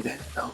됐다.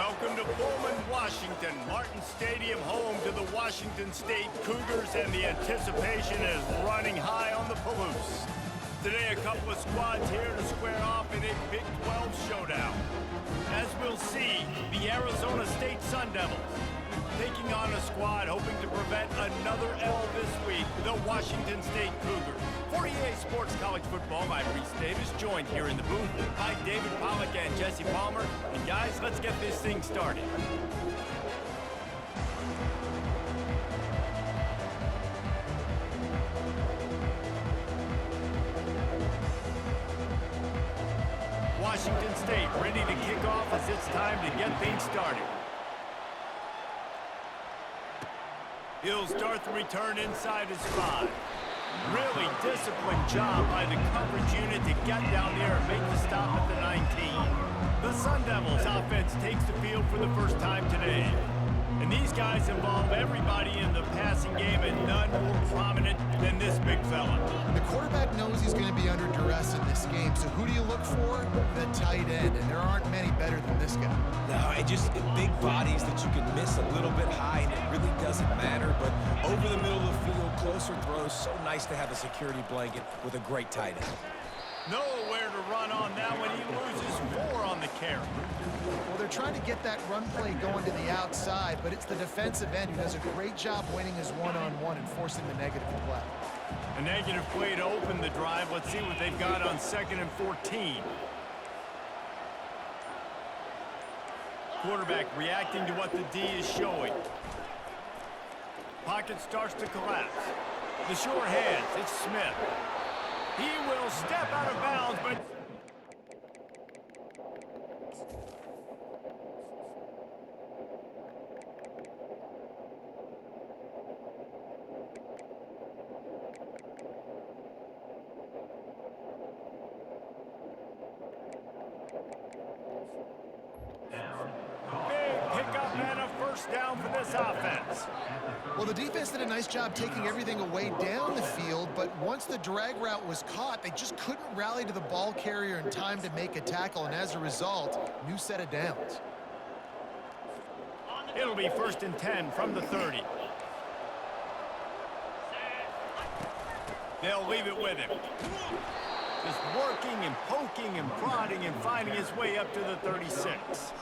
welcome to Pullman, Washington. Martin Stadium, home to the Washington State Cougars, and the anticipation is running high on the Palouse. Today, a couple of squads here to square off in a Big 12 showdown. As we'll see, the Arizona State Sun Devils taking on a squad hoping to prevent another L this week, the Washington State Cougars. For EA Sports College Football, I'm Reese Davis, joined here in the booth by David Pollack and Jesse Palmer. And guys, let's get this thing started. Washington State ready to kick off as it's time to get things started. He'll start the return inside his 5. Really disciplined job by the coverage unit to get down there and make the stop at the 19. The Sun Devils offense takes the field for the first time today. And these guys involve everybody in the passing game, and none more prominent than this big fella. The quarterback knows he's going to be under duress in this game, so who do you look for? The tight end, and there aren't many better than this guy. No, it just big bodies that you can miss a little bit high, and it really doesn't matter. But over the middle of the field, closer throws, so nice to have a security blanket with a great tight end. Nowhere to run on that one. He loses 4 on the carry. Well, they're trying to get that run play going to the outside, but it's the defensive end who does a great job winning his one-on-one and forcing the negative play. A negative play to open the drive. Let's see what they've got on 2nd and 14. Quarterback reacting to what the D is showing. Pocket starts to collapse. The short hands, it's Smith. He will step out of bounds, but down for this offense. Well, the defense did a nice job taking everything away down the field, but once the drag route was caught, they just couldn't rally to the ball carrier in time to make a tackle, and as a result, new set of downs. It'll be 1st and 10 from the 30. They'll leave it with him. Just working and poking and prodding and finding his way up to the 36.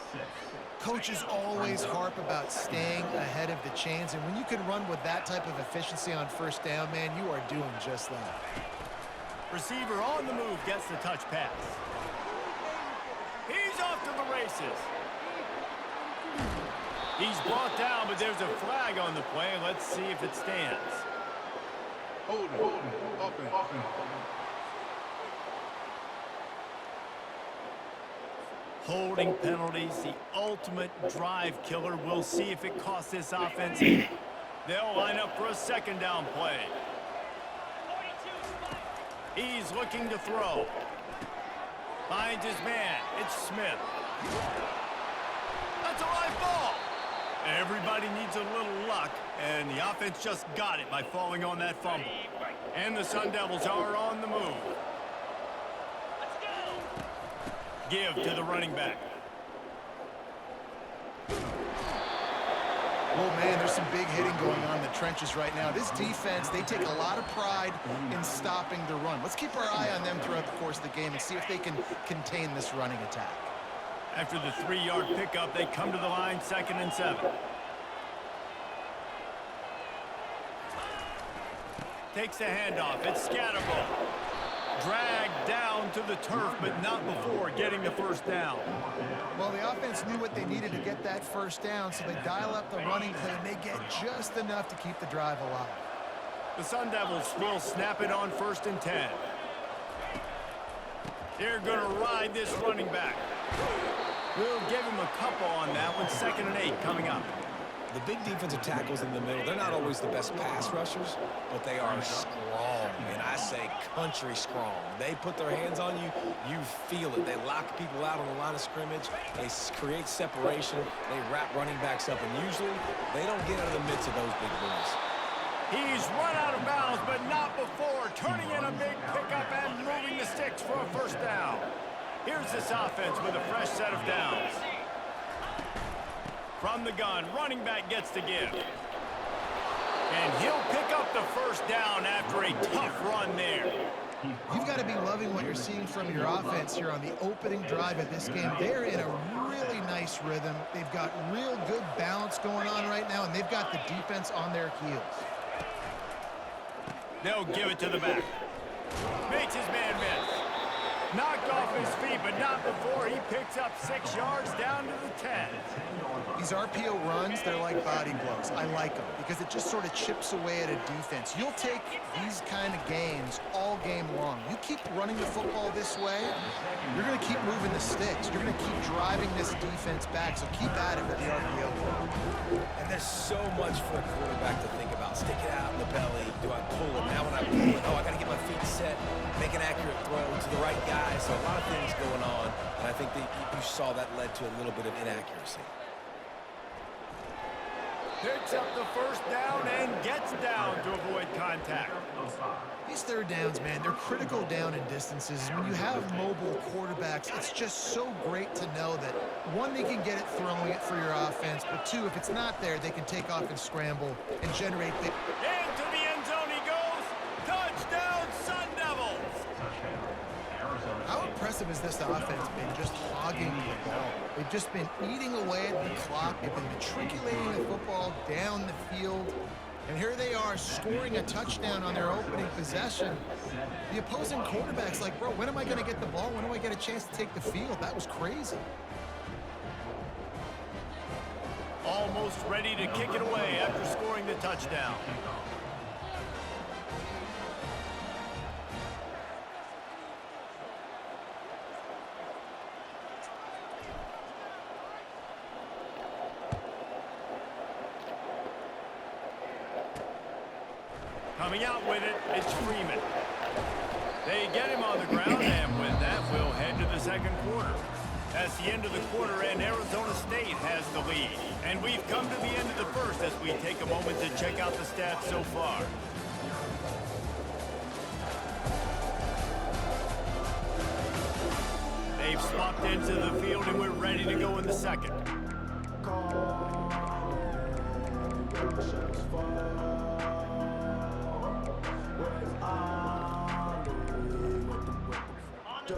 Coaches always harp about staying ahead of the chains, and when you can run with that type of efficiency on 1st down, man, you are doing just that. Receiver on the move gets the touch pass. He's off to the races. He's brought down, but there's a flag on the play. Let's see if it stands. Hold it. Holding penalties, the ultimate drive killer. We'll see if it costs this offense. They'll line up for a 2nd down play. He's looking to throw. Finds his man. It's Smith. That's a live ball. Everybody needs a little luck, and the offense just got it by falling on that fumble. And the Sun Devils are on the move. Give to the running back. Oh, man, there's some big hitting going on in the trenches right now. This defense, they take a lot of pride in stopping the run. Let's keep our eye on them throughout the course of the game and see if they can contain this running attack. After the 3-yard pickup, they come to the line, 2nd and 7. Takes the handoff. It's Scatterbo. Dragged down to the turf, but not before getting the 1st down. Well, the offense knew what they needed to get that 1st down, so they dial up the running play, and they get just enough to keep the drive alive. The Sun Devils will snap it on 1st and 10. They're going to ride this running back. We'll give him a couple on that one. 2nd and 8 coming up. The big defensive tackles in the middle, they're not always the best pass rushers, but they are strong, and I say country strong. They put their hands on you, you feel it. They lock people out on the line of scrimmage. They create separation. They wrap running backs up, and usually they don't get out of the midst of those big boys. He's run out of bounds, but not before. Turning in a big pickup and moving the sticks for a 1st down. Here's this offense with a fresh set of downs. From the gun, running back gets to give. And he'll pick up the first down after a tough run there. You've got to be loving what you're seeing from your offense here on the opening drive of this game. They're in a really nice rhythm. They've got real good balance going on right now, and they've got the defense on their heels. They'll give it to the back. Makes his man miss. Knocked off his feet, but not before he picks up 6 yards down to the 10. These RPO runs, they're like body blows. I like them because it just sort of chips away at a defense. You'll take these kind of games all game long. You keep running the football this way, you're going to keep moving the sticks. You're going to keep driving this defense back, so keep at it with the RPO. And there's so much for a quarterback to think about. Stick it out in the belly. Do I pull it? Now when I pull it, I got to get my feet set, make an accurate throw to the right guy. So a lot of things going on, and I think that you saw that led to a little bit of inaccuracy. Picks up the first down and gets down to avoid contact. These third downs, man, they're critical down in distances. When you have mobile quarterbacks, it's just so great to know that, one, they can get it throwing it for your offense, but two, if it's not there, they can take off and scramble and generate the... Into the end zone he goes. Touchdown, Sun Devils. How impressive has this offense been just hogging the ball? They've just been eating away at the clock. They've been matriculating the football down the field. And here they are scoring a touchdown on their opening possession. The opposing quarterback's like, bro, when am I going to get the ball? When do I get a chance to take the field? That was crazy. Almost ready to kick it away after scoring the touchdown. Coming out with it, it's Freeman. They get him on the ground, and with that, we'll head to the second quarter. That's the end of the quarter, and Arizona State has the lead. And we've come to the end of the first as we take a moment to check out the stats so far. They've swapped into the field, and we're ready to go in the second.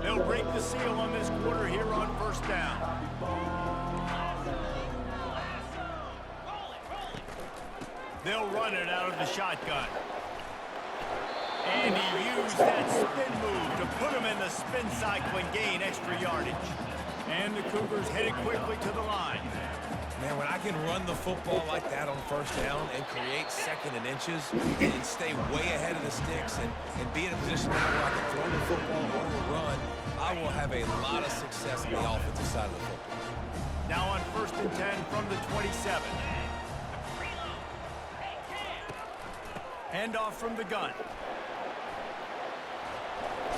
They'll break the seal on this quarter here on first down. They'll run it out of the shotgun. And he used that spin move to put him in the spin cycle and gain extra yardage. And the Cougars headed quickly to the line. Man, when I can run the football like that on first down and create second and inches and stay way ahead of the sticks and be in a position now where I can throw the football or run, I will have a lot of success on the offensive side of the football. Now on 1st and 10 from the 27. Hand off from the gun.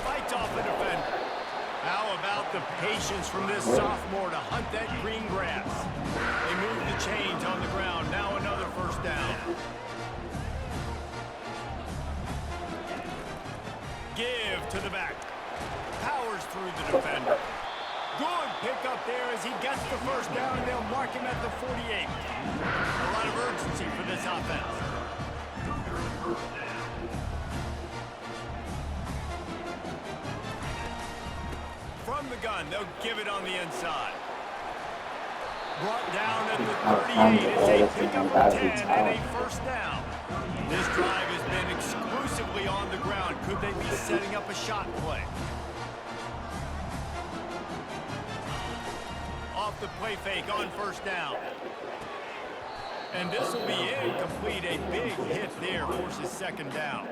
Fights off the defender. How about the patience from this sophomore to hunt that green grass? They move the chains on the ground. Now another first down. Give to the back. Powers through the defender. Good pickup there as he gets the first down, and they'll mark him at the 48. A lot of urgency for this offense. From the gun, they'll give it on the inside. Brought down at the 38. It's a pickup of 10 and a first down. This drive has been exclusively on the ground. Could they be setting up a shot play? Off the play fake on first down. And this will be incomplete. A big hit there forces second down.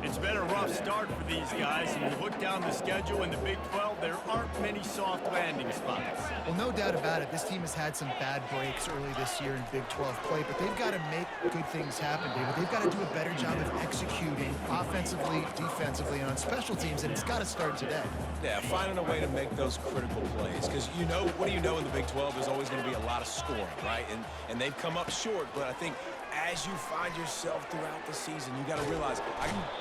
It's been a rough start for these guys. And you look down the schedule in the Big 12, there aren't many soft landing spots. Well, no doubt about it. This team has had some bad breaks early this year in Big 12 play, but they've got to make good things happen, David. They've got to do a better job of executing offensively, defensively, and on special teams, and it's got to start today. Yeah, finding a way to make those critical plays. Because you know, what do you know in the Big 12? There's always going to be a lot of scoring, right? And they've come up short, but I think as you find yourself throughout the season, you got to realize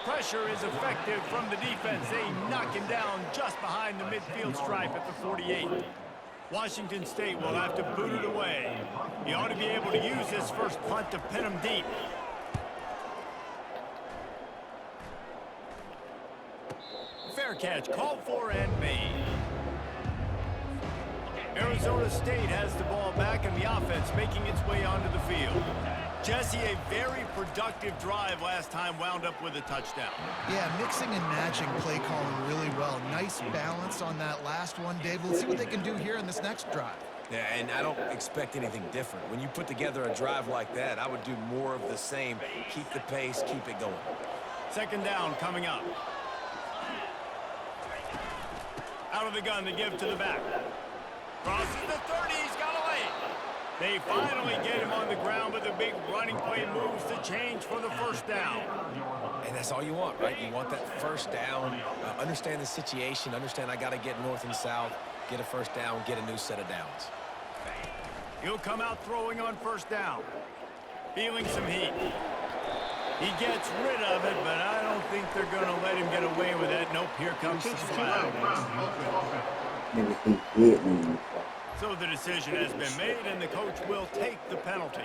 pressure is effective from the defense. They knock him down just behind the midfield stripe at the 48. Washington State will have to boot it away. He ought to be able to use this first punt to pin him deep. Fair catch, called for and made. Arizona State has the ball back and the offense making its way onto the field. Jesse, a very productive drive last time wound up with a touchdown. Yeah, mixing and matching play calling really well. Nice balance on that last one, Dave. Let's see what they can do here in this next drive. Yeah, and I don't expect anything different. When you put together a drive like that, I would do more of the same. Keep the pace, keep it going. Second down coming up. Out of the gun to give to the back. Crosses the 30, he's got away. They finally get him on the ground, but the big running play moves the change for the first down. And that's all you want, right? You want that first down, understand the situation, understand I got to get north and south, get a first down, get a new set of downs. He'll come out throwing on first down. Feeling some heat. He gets rid of it, but I don't think they're going to let him get away with it. Nope, here comes the flag. So the decision has been made, and the coach will take the penalty.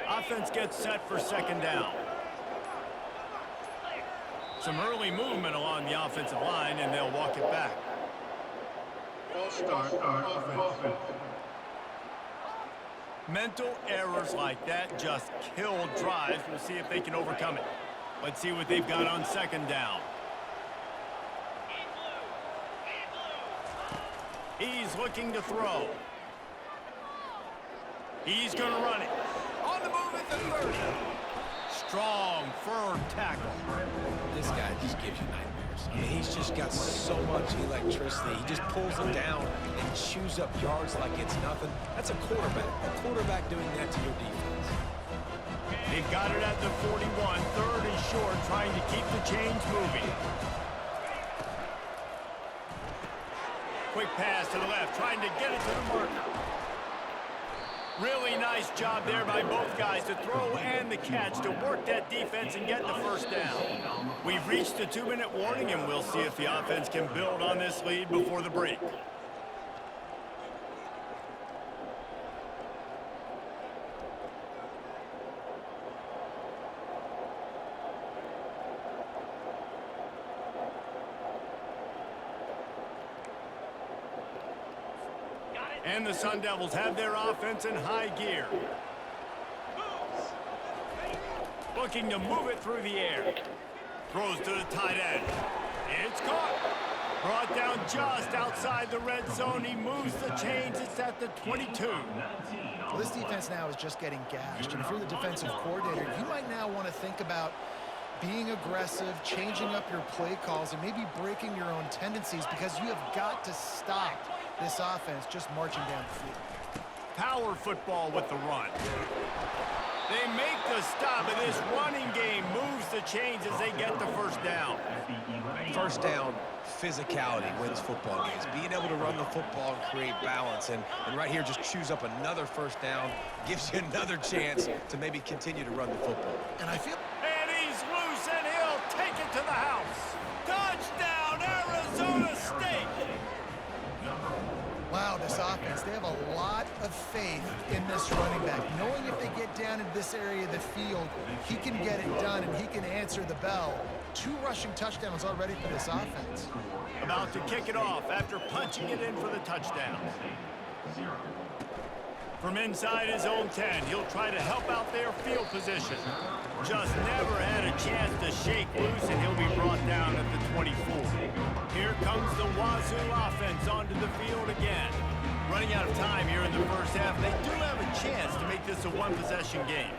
Offense gets set for second down. Some early movement along the offensive line, and they'll walk it back. Start offense. Mental errors like that just kill drives. We'll see if they can overcome it. Let's see what they've got on second down. He's looking to throw. He's going to run it. On the move at the 30. Strong, firm tackle. This guy just gives you nightmares. I mean, he's just got so much electricity. He just pulls it down and chews up yards like it's nothing. That's a quarterback. A quarterback doing that to your defense. They've got it at the 41. Third and short, trying to keep the chains moving. Quick pass to the left, trying to get it to the marker. Really nice job there by both guys to throw and the catch to work that defense and get the first down. We've reached the 2-minute warning, and we'll see if the offense can build on this lead before the break. And the Sun Devils have their offense in high gear. Looking to move it through the air. Throws to the tight end. It's caught. Brought down just outside the red zone. He moves the chains. It's at the 22. Well, this defense now is just getting gashed. And if you're the defensive coordinator, you might now want to think about being aggressive, changing up your play calls, and maybe breaking your own tendencies, because you have got to stop this offense just marching down the field. Power football with the run. They make the stop, and this running game moves the chains as they get the first down. First down, physicality wins football games. Being able to run the football and create balance. And right here, just chews up another first down, gives you another chance to maybe continue to run the football. And I feel... And he's loose, and he'll take it to the house. Touchdown, Arizona State! Wow, this offense, they have a lot of faith in this running back. Knowing if they get down in this area of the field, he can get it done and he can answer the bell. 2 rushing touchdowns already for this offense. About to kick it off after punching it in for the touchdown. From inside his own 10, he'll try to help out their field position. Just never had a chance to shake loose, and he'll be brought down at the 24. Here comes the Wazoo offense onto the field again. Running out of time here in the first half, they do have a chance to make this a one-possession game.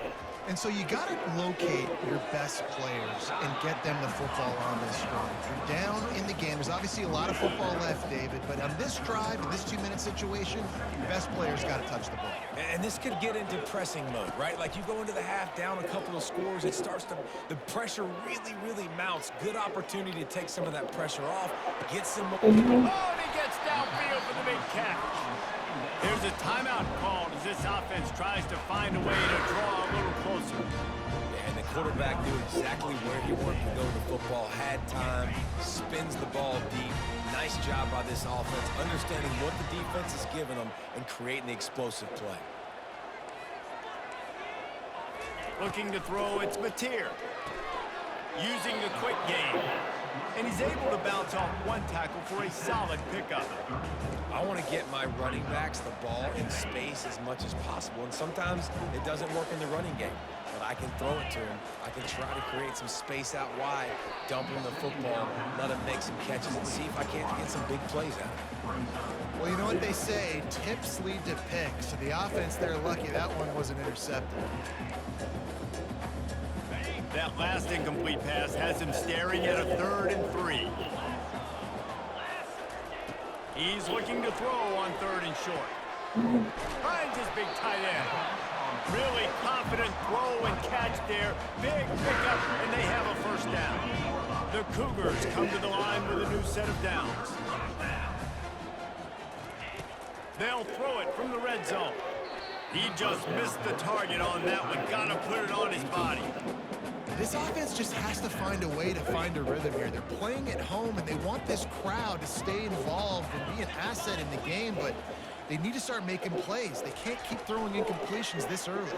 And so you got to locate your best players and get them the football on this drive. You're down in the game. There's obviously a lot of football left, David, but on this drive, in this 2-minute situation, your best players got to touch the ball. And this could get into pressing mode, right? Like you go into the half down a couple of scores, it starts to, the pressure really, really mounts. Good opportunity to take some of that pressure off, get some... Oh, and he gets downfield for the big catch. There's a timeout called as this offense tries to find a way to draw a little closer. And the quarterback knew exactly where he wanted to go with the football, had time, spins the ball deep. Nice job by this offense, understanding what the defense is giving them and creating the explosive play. Looking to throw, it's Mateer. Using the quick game. And he's able to bounce off one tackle for a solid pickup. I want to get my running backs the ball in space as much as possible, and sometimes it doesn't work in the running game. But I can throw it to him. I can try to create some space out wide, dump him the football, let him make some catches, and see if I can't get some big plays out of it. Well, you know what they say, tips lead to picks. So the offense, they're lucky that one wasn't intercepted. That last incomplete pass has him staring at a 3rd and 3. He's looking to throw on 3rd and short. Finds his big tight end. Really confident throw and catch there. Big pickup, and they have a first down. The Cougars come to the line with a new set of downs. They'll throw it from the red zone. He just missed the target on that one. Gotta put it on his body. This offense just has to find a way to find a rhythm here. They're playing at home, and they want this crowd to stay involved and be an asset in the game, but they need to start making plays. They can't keep throwing incompletions this early.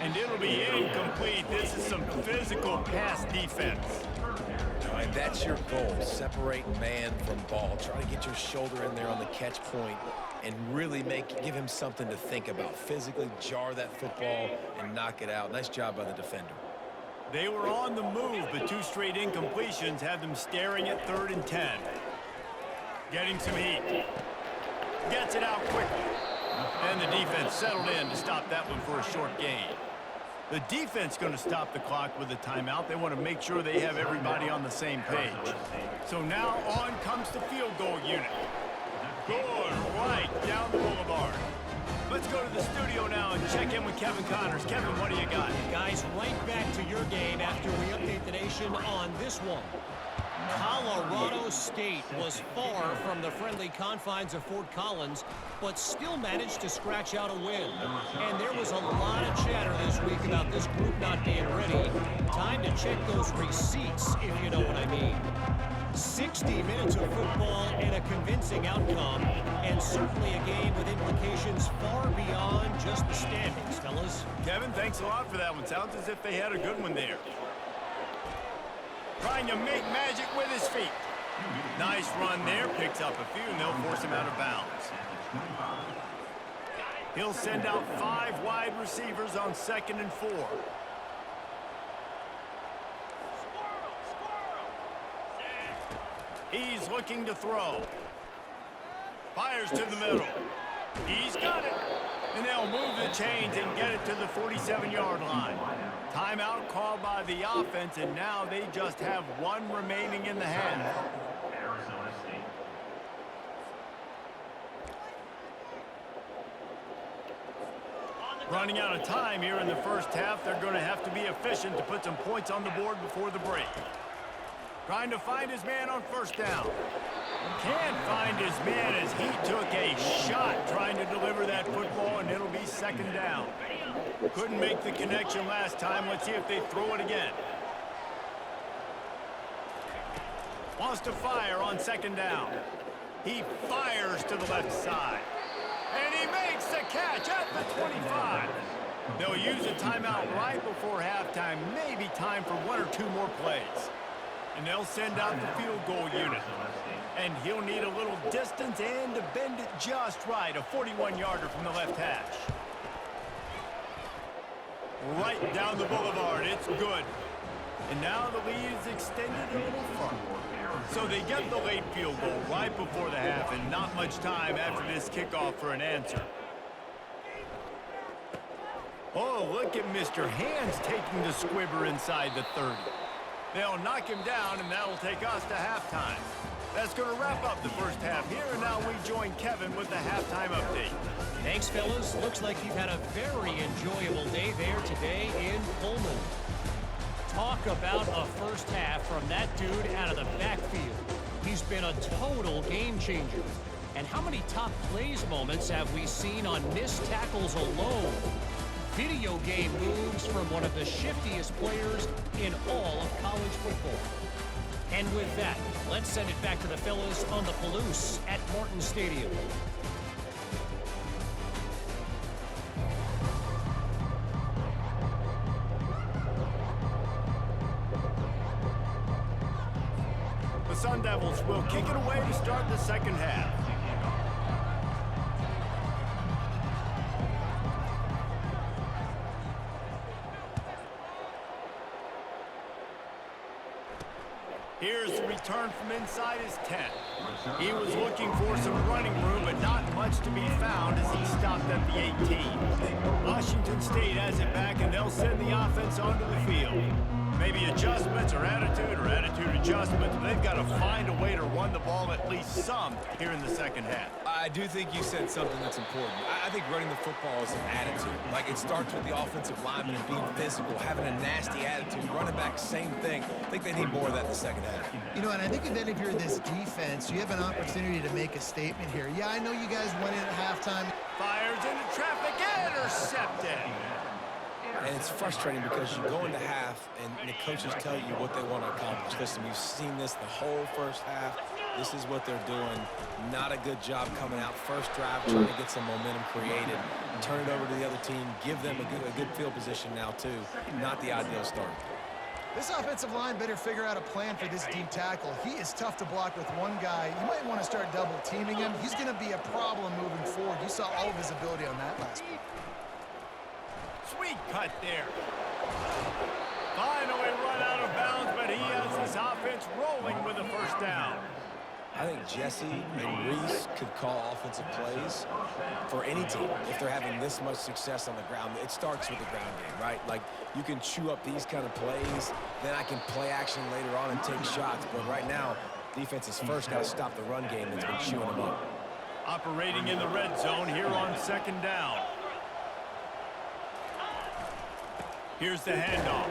And it'll be incomplete. This is some physical pass defense. And that's your goal, separate man from ball. Try to get your shoulder in there on the catch point and really give him something to think about. Physically jar that football and knock it out. Nice job by the defender. They were on the move, but 2 straight incompletions have them staring at 3rd and 10. Getting some heat. Gets it out quickly. And the defense settled in to stop that one for a short gain. The defense going to stop the clock with a timeout. They want to make sure they have everybody on the same page. So now on comes the field goal unit. Good, right down the boulevard. Let's go to the studio now and check in with Kevin Connors. Kevin, what do you got? Guys, right back to your game after we update the nation on this one. Colorado State was far from the friendly confines of Fort Collins, but still managed to scratch out a win. And there was a lot of chatter this week about this group not being ready. Time to check those receipts, if you know what I mean. 60 minutes of football and a convincing outcome, and certainly a game with implications far beyond just the standings, fellas. Kevin, thanks a lot for that one. Sounds as if they had a good one there. Trying to make magic with his feet. Nice run there, picks up a few, and they'll force him out of bounds. He'll send out 5 wide receivers on 2nd and 4. He's looking to throw. Fires to the middle. He's got it. And they'll move the chains and get it to the 47-yard line. Timeout called by the offense, and now they just have 1 remaining in the half. Running out of time here in the first half. They're going to have to be efficient to put some points on the board before the break. Trying to find his man on 1st down. Can't find his man as he took a shot trying to deliver that football, and it'll be 2nd down. Couldn't make the connection last time. Let's see if they throw it again. Wants to fire on 2nd down. He fires to the left side. And he makes the catch at the 25. They'll use a timeout right before halftime. Maybe time for 1 or 2 more plays. And they'll send out the field goal unit. And he'll need a little distance and to bend it just right. A 41-yarder from the left hash. Right down the boulevard. It's good. And now the lead is extended a little further. So they get the late field goal right before the half, and not much time after this kickoff for an answer. Oh, look at Mr. Hands taking the squibber inside the 30. They'll knock him down, and that'll take us to halftime. That's going to wrap up the first half here, and now we join Kevin with the halftime update. Thanks, fellas. Looks like you've had a very enjoyable day there today in Pullman. Talk about a first half from that dude out of the backfield. He He's been a total game changer. And how many top plays moments have we seen on missed tackles alone? Video game moves from one of the shiftiest players in all of college football. And with that, let's send it back to the fellas on the Palouse at Martin Stadium. The Sun Devils will kick it away to start the second half. Here's the return from inside his 10. He was looking for some running room, but not much to be found as he stopped at the 18. Washington State has it back, and they'll send the offense onto the field. Maybe adjustments or attitude adjustments, but they've got to find a way to run the ball at least some here in the second half. I do think you said something that's important. I think running the football is an attitude. Like, it starts with the offensive lineman and being physical, having a nasty attitude. Running back, same thing. I think they need more of that in the second half. You know, and I think then if you're this defense, you have an opportunity to make a statement here. Yeah, I know you guys went in at halftime. Fires into traffic, intercepted. And it's frustrating because you go into half and the coaches tell you what they want to accomplish. Listen, we've seen this the whole first half. This is what they're doing. Not a good job coming out first drive, trying to get some momentum created, turn it over to the other team, give them a good field position now too. Not the ideal start. This offensive line better figure out a plan for this deep tackle. He is tough to block with one guy. You might want to start double teaming him. He's going to be a problem moving forward. You saw all of his ability on that last week. Sweet cut there. Finally run out of bounds, but he has this offense rolling with a first down. I think Jesse and Reese could call offensive plays for any team if they're having this much success on the ground. It starts with the ground game, right? Like, you can chew up these kind of plays, then I can play action later on and take shots. But right now, defense has first got to stop the run game that's been chewing them up. Operating in the red zone here on second down. Here's the handoff.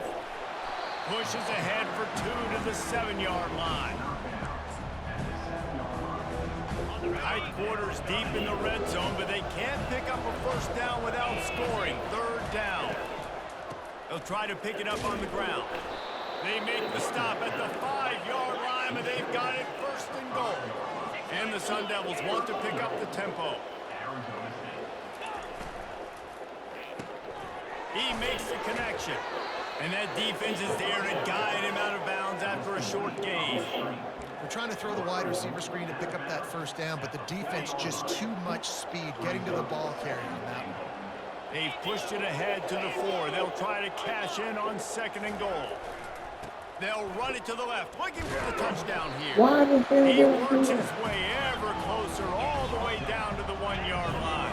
Pushes ahead for 2 to the 7-yard line. Tight quarters deep in the red zone, but they can't pick up a first down without scoring. Third down. They'll try to pick it up on the ground. They make the stop at the 5-yard line, but they've got it first and goal. And the Sun Devils want to pick up the tempo. He makes the connection. And that defense is there to guide him out of bounds after a short gain. They're trying to throw the wide receiver screen to pick up that first down, but the defense just too much speed getting to the ball carrier on that one. They've pushed it ahead to the 4. They'll try to cash in on second and goal. They'll run it to the left, looking for the touchdown here. He works his way ever closer all the way down to the 1-yard line.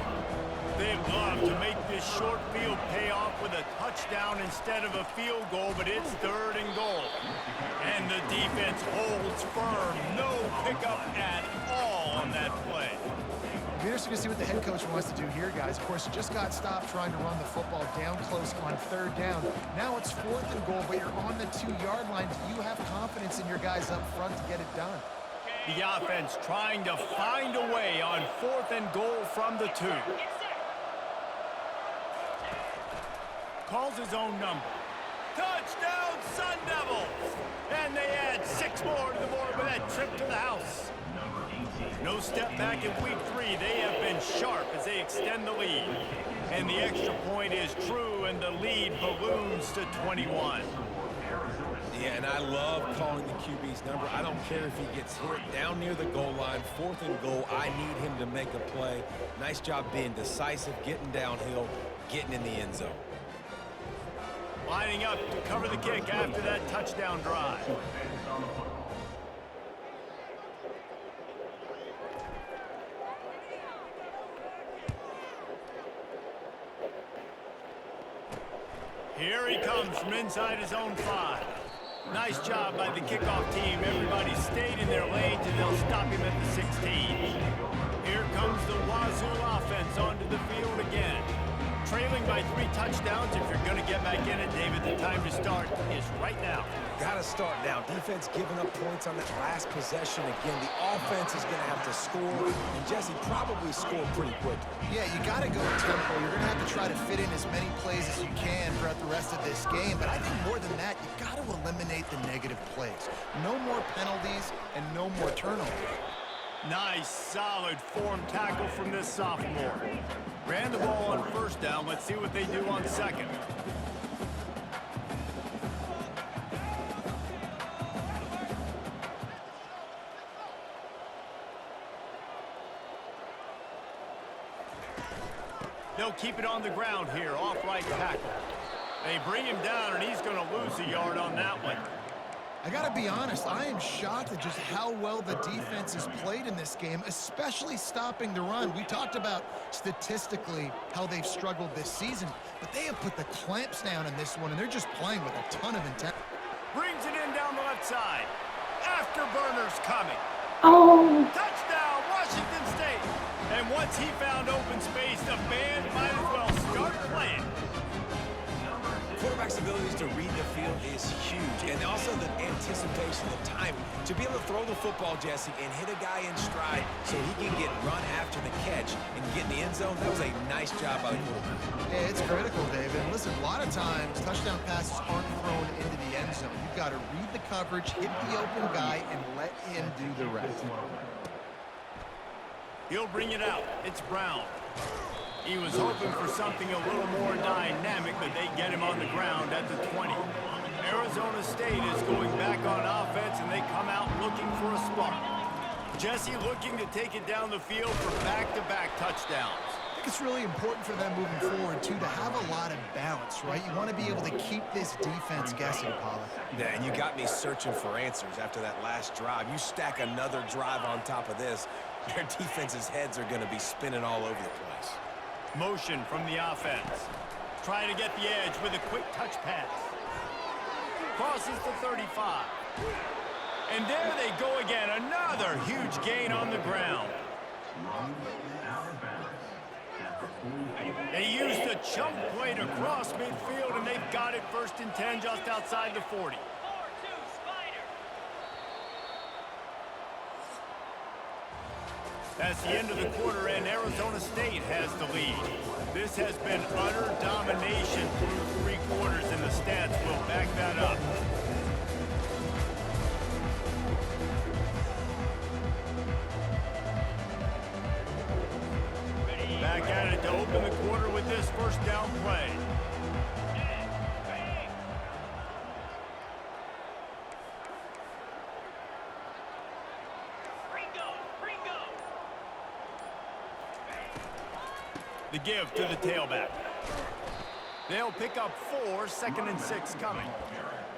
They'd love to make this short field pay off with a touchdown instead of a field goal, but it's third and goal. And the defense holds firm. No pickup at all on that play. It'll be interesting to see what the head coach wants to do here, guys. Of course, you just got stopped trying to run the football down close on third down. Now it's fourth and goal, but you're on the 2-yard line. Do you have confidence in your guys up front to get it done? The offense trying to find a way on fourth and goal from the 2. Calls his own number. Touchdown, Sun Devils! And they add 6 more to the board with that trip to the house. No step back in week 3. They have been sharp as they extend the lead. And the extra point is true, and the lead balloons to 21. Yeah, and I love calling the QB's number. I don't care if he gets hit down near the goal line, fourth and goal. I need him to make a play. Nice job being decisive, getting downhill, getting in the end zone. Lining up to cover the kick after that touchdown drive. Here he comes from inside his own 5. Nice job by the kickoff team. Everybody stayed in their lanes, and they'll stop him at the 16. Here comes the Wazoo offense onto the field again. trailing by 3 touchdowns. If you're going to get back in it, David, the time to start is right now. Got to start now. Defense giving up points on that last possession. Again, the offense is going to have to score, and Jesse probably scored pretty quick. Yeah, you got to go tempo. You're going to have to try to fit in as many plays as you can throughout the rest of this game. But I think more than that, you got to eliminate the negative plays. No more penalties and no more turnovers. Nice, solid form tackle from this sophomore. Ran the ball on first down. Let's see what they do on second. They'll keep it on the ground here, off right tackle. They bring him down, and he's going to lose a yard on that one. I got to be honest, I am shocked at just how well the defense has played in this game, especially stopping the run. We talked about statistically how they've struggled this season, but they have put the clamps down in this one, and they're just playing with a ton of intent. Brings it in down the left side. Afterburners coming. Oh. Touchdown, Washington State. And once he found open space, the band might as well start playing. Quarterback's abilities to read the field is huge, and also the anticipation, the timing. To be able to throw the football, Jesse, and hit a guy in stride so he can get run after the catch and get in the end zone, that was a nice job by the quarterback. Yeah, it's critical, David. Listen, a lot of times, touchdown passes aren't thrown into the end zone. You've got to read the coverage, hit the open guy, and let him do the rest. He'll bring it out. It's Brown. He was hoping for something a little more dynamic, but they get him on the ground at the 20. Arizona State is going back on offense, and they come out looking for a spark. Jesse looking to take it down the field for back-to-back touchdowns. I think it's really important for them moving forward, too, to have a lot of balance, right? You want to be able to keep this defense guessing, Pollard. Yeah, and you got me searching for answers after that last drive. You stack another drive on top of this, their defense's heads are going to be spinning all over the place. Motion from the offense. Trying to get the edge with a quick touch pass. Crosses the 35. And there they go again. Another huge gain on the ground. They used a chunk play to cross midfield, and they've got it 1st and 10 just outside the 40. That's the end of the quarter, and Arizona State has the lead. This has been utter domination through 3 quarters, and the stats will back that up. Back at it to open the quarter with this first down play. The give to the tailback. They'll pick up 4, 2nd and 6 coming.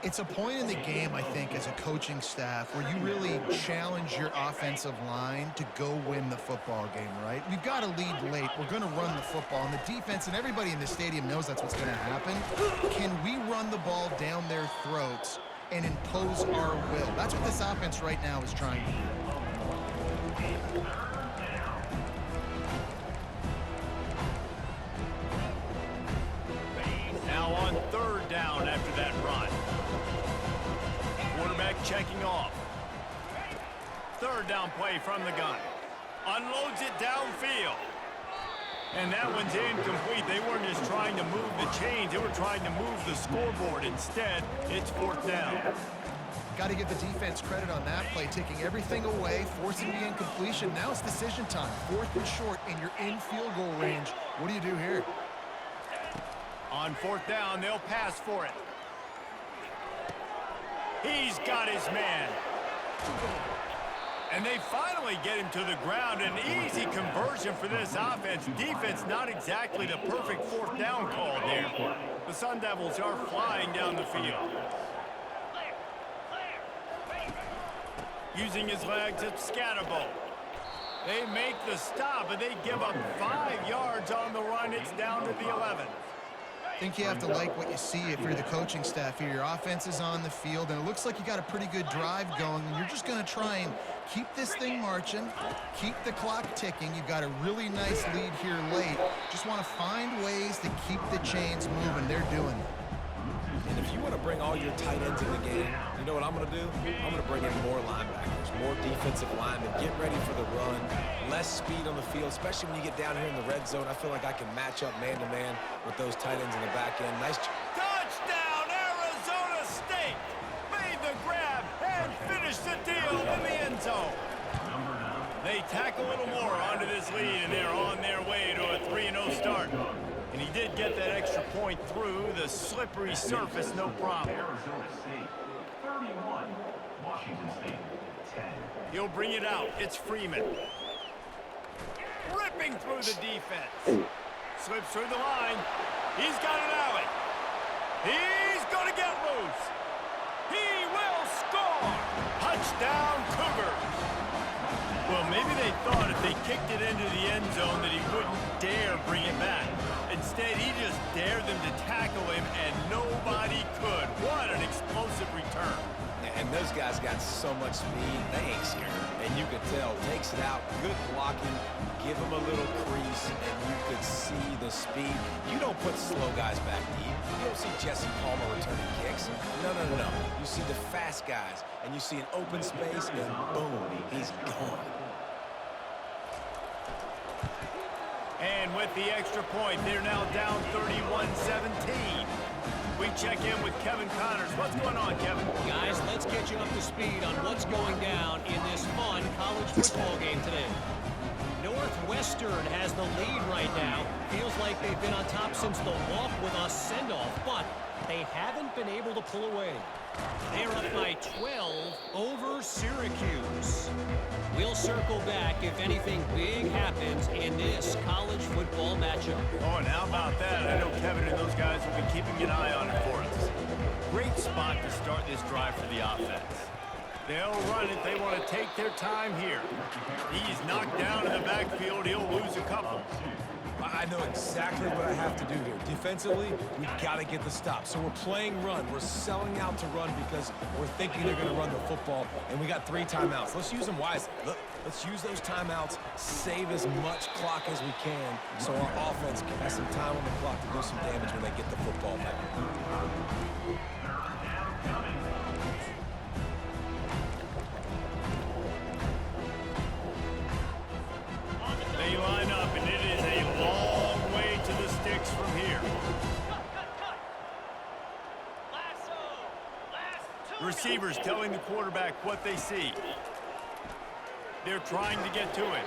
It's a point in the game, I think, as a coaching staff where you really challenge your offensive line to go win the football game, right? We've got to lead late. We're going to run the football. And the defense and everybody in the stadium knows that's what's going to happen. Can we run the ball down their throats and impose our will? That's what this offense right now is trying to do. Now on 3rd down after that run. Quarterback checking off. 3rd down play from the gun. Unloads it downfield. And that one's incomplete. They weren't just trying to move the chains. They were trying to move the scoreboard. Instead, it's 4th down. Got to give the defense credit on that play, taking everything away, forcing the incompletion. Now it's decision time. 4th and short, and you're in field goal range. What do you do here? On 4th down, they'll pass for it. He's got his man. And they finally get him to the ground. An easy conversion for this offense. Defense not exactly the perfect 4th down call there. The Sun Devils are flying down the field. Using his legs, it's Scatterbo. They make the stop, and they give up 5 yards on the run. It's down to the 11. think you have to like what you see if you're the coaching staff here. Your offense is on the field, and it looks like you got a pretty good drive going, and you're just going to try and keep this thing marching, keep the clock ticking. You've got a really nice lead here late. Just want to find ways to keep the chains moving. They're doing it. And if you want to bring all your tight ends in the game, you know what I'm going to do? I'm going to bring in more linebackers, more defensive linemen, get ready for the run, less speed on the field, especially when you get down here in the red zone. I feel like I can match up man-to-man with those tight ends in the back end. Nice. Touchdown, Arizona State! Made the grab and finished the deal in the end zone. They tack a little more onto this lead, and they're on their way to a 3-0 start. And he did get that extra point through the slippery surface, no problem. Arizona State 31, Washington State 10. He'll bring it out. It's Freeman. Ripping through the defense. Slips through the line. He's got an alley. He's going to get loose. He will score. Touchdown, Cougars. Well, maybe they thought if they kicked it into the end zone that he wouldn't dare bring it back. Instead, he just dared them to tackle him, and nobody could. What an explosive return. And those guys got so much speed, they ain't scared. And you could tell, takes it out, good blocking, give him a little crease, and you could see the speed. You don't put slow guys back deep. You don't see Jesse Palmer returning kicks. No. You see the fast guys, and you see an open space, and boom, he's gone. And with the extra point, they're now down 31-17. We check in with Kevin Connors. What's going on, Kevin? Guys, let's get you up to speed on what's going down in this fun college football game today. Northwestern has the lead right now. Feels like they've been on top since the walk with us send-off, but they haven't been able to pull away. They're up by 12 over Syracuse. We'll circle back if anything big happens in this college football matchup. Oh, and how about that? I know Kevin and those guys will be keeping an eye on it for us. Great spot to start this drive for the offense. They'll run it. They want to take their time here. He's knocked down in the backfield. He'll lose a couple. I know exactly what I have to do here. Defensively, we've got to get the stop. So we're playing run. We're selling out to run because we're thinking they're going to run the football, and we got 3 timeouts. Let's use them wisely. Look, let's use those timeouts, save as much clock as we can so our offense has some time on the clock to do some damage when they get the football back. They line up, and it is a long way to the sticks from here. Receivers telling the quarterback what they see. They're trying to get to it.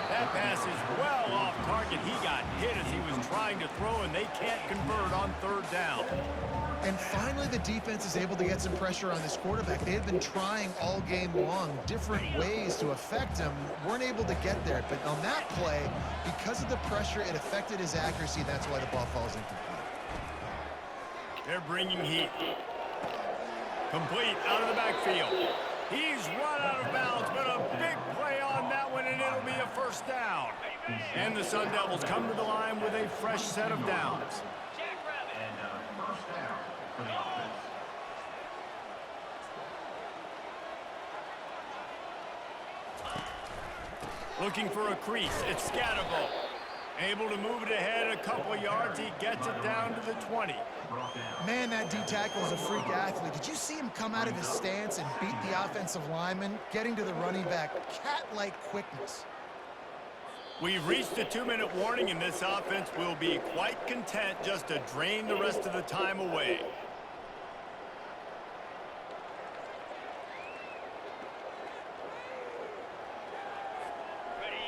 That pass is well off target. He got hit as he was trying to throw, and they can't convert on 3rd down. And finally, the defense is able to get some pressure on this quarterback. They had been trying all game long different ways to affect him. Weren't able to get there. But on that play, because of the pressure, it affected his accuracy. That's why the ball falls incomplete. They're bringing heat. Complete out of the backfield. He's run out of bounds, but a big play on that one, and it'll be a 1st down. And the Sun Devils come to the line with a fresh set of downs. Looking for a crease. It's Scatterbo. Able to move it ahead a couple of yards. He gets it down to the 20. Man, that D-tackle is a freak athlete. Did you see him come out of his stance and beat the offensive lineman, getting to the running back? Cat-like quickness. We've reached a 2-minute warning, and this offense will be quite content just to drain the rest of the time away.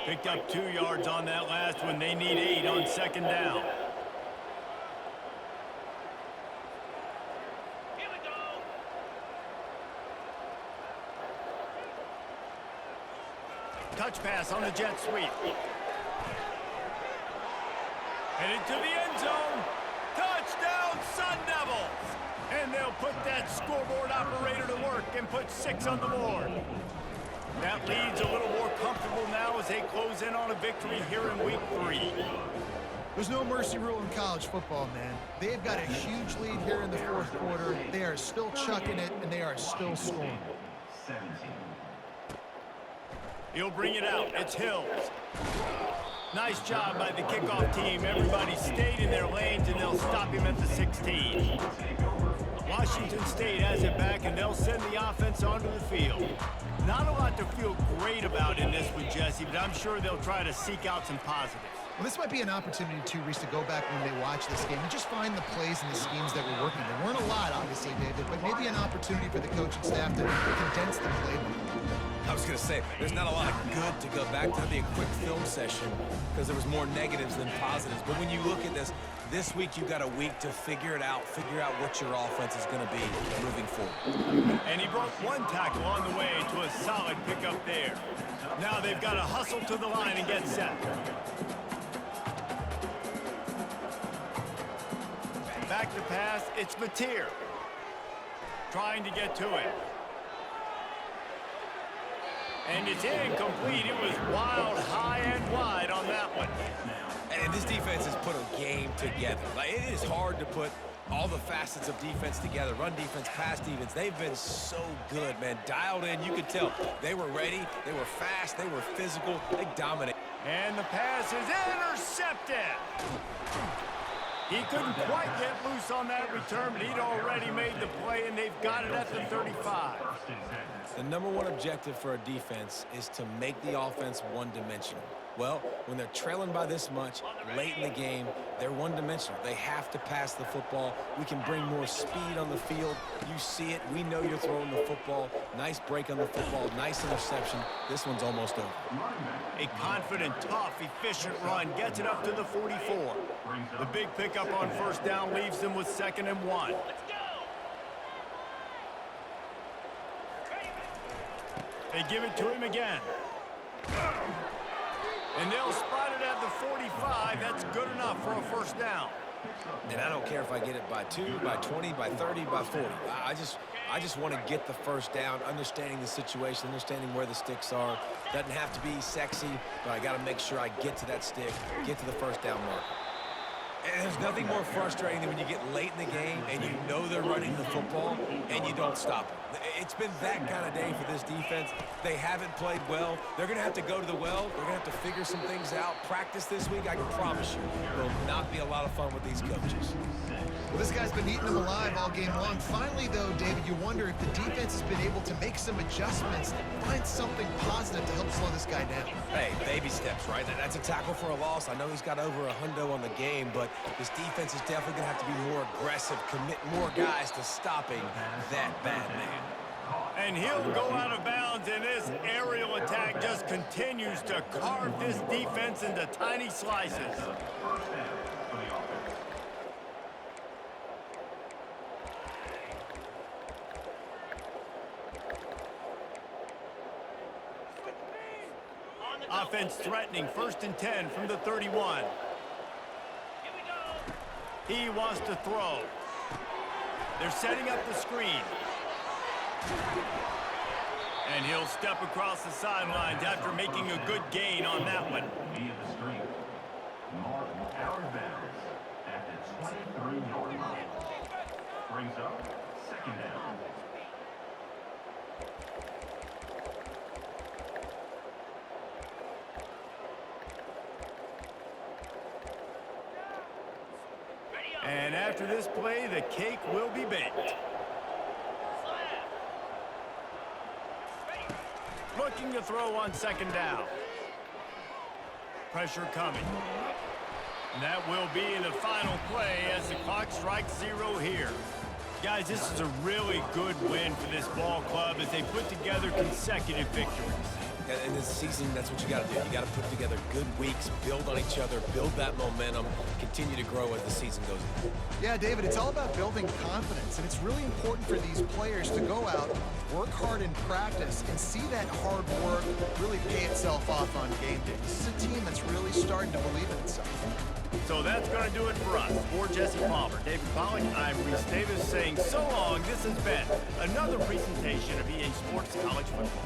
Picked up 2 yards on that last one. They need 8 on 2nd down. Here we go. Touch pass on the jet sweep. Headed to the end zone. Touchdown, Sun Devils! And they'll put that scoreboard operator to work and put 6 on the board. That lead's a little more comfortable now as they close in on a victory here in week 3. There's no mercy rule in college football, man. They've got a huge lead here in the fourth quarter. They are still chucking it, and they are still scoring. 17. He'll bring it out. It's Hills. Nice job by the kickoff team. Everybody stayed in their lanes, and they'll stop him at the 16. Washington State has it back, and they'll send the offense onto the field. Not a lot to feel great about in this one, Jesse, but I'm sure they'll try to seek out some positives. Well, this might be an opportunity, too, Reese, to go back when they watch this game and just find the plays and the schemes that were working. There weren't a lot, obviously, David, but maybe an opportunity for the coaching staff to condense the playbook. I was going to say, there's not a lot of good to go back to. That'd be a quick film session because there was more negatives than positives. But when you look at this week you've got a week to figure out what your offense is going to be moving forward. And he broke one tackle on the way to a solid pickup there. Now they've got to hustle to the line and get set. Back to pass, it's Mateer. Trying to get to it. And it's incomplete. It was wild, high and wide on that one. And this defense has put a game together. Like, it is hard to put all the facets of defense together. Run defense, pass defense. They've been so good, man. Dialed in, you could tell. They were ready, they were fast, they were physical. They dominated. And the pass is intercepted. He couldn't quite get loose on that return, but he'd already made the play, and they've got it at the 35. The number one objective for a defense is to make the offense one-dimensional. Well, when they're trailing by this much, late in the game, they're one-dimensional. They have to pass the football. We can bring more speed on the field. You see it. We know you're throwing the football. Nice break on the football. Nice interception. This one's almost over. A confident, tough, efficient run gets it up to the 44. The big pickup on first down leaves them with 2nd and 1. They give it to him again. And they'll spot it at the 45. That's good enough for a first down. And I don't care if I get it by 2, by 20, by 30, by 40. I just want to get the first down, understanding the situation, understanding where the sticks are. Doesn't have to be sexy, but I got to make sure I get to that stick, get to the first down mark. And there's nothing more frustrating than when you get late in the game and you know they're running the football and you don't stop them. It's been that kind of day for this defense. They haven't played well. They're going to have to go to the well. They're going to have to figure some things out. Practice this week, I can promise you, will not be a lot of fun with these coaches. Well, this guy's been eating them alive all game long. Finally, though, David, you wonder if the defense has been able to make some adjustments, find something positive to help slow this guy down. Hey, baby steps, right? That's a tackle for a loss. I know he's got over $100 on the game, but this defense is definitely going to have to be more aggressive, commit more guys to stopping that bad man. And he'll go out of bounds, and this aerial attack just continues to carve this defense into tiny slices. Offense threatening, 1st and 10 from the 31. He wants to throw. They're setting up the screen. And he'll step across the sidelines after making a good gain on that one. Via the screen. Martin out of bounds at the 23-yard line. Brings up 2nd down. And after this play, the cake will be baked. Looking to throw on 2nd down. Pressure coming. And that will be the final play as the clock strikes 0 here. Guys, this is a really good win for this ball club as they put together consecutive victories. In this season, that's what you got to do. You got to put together good weeks, build on each other, build that momentum, continue to grow as the season goes on. Yeah, David, it's all about building confidence, and it's really important for these players to go out, work hard in practice, and see that hard work really pay itself off on game day. This is a team that's really starting to believe in itself. So that's going to do it for us. For Jesse Palmer, David Pollack, I'm Reese Davis saying so long. This has been another presentation of EA Sports College Football.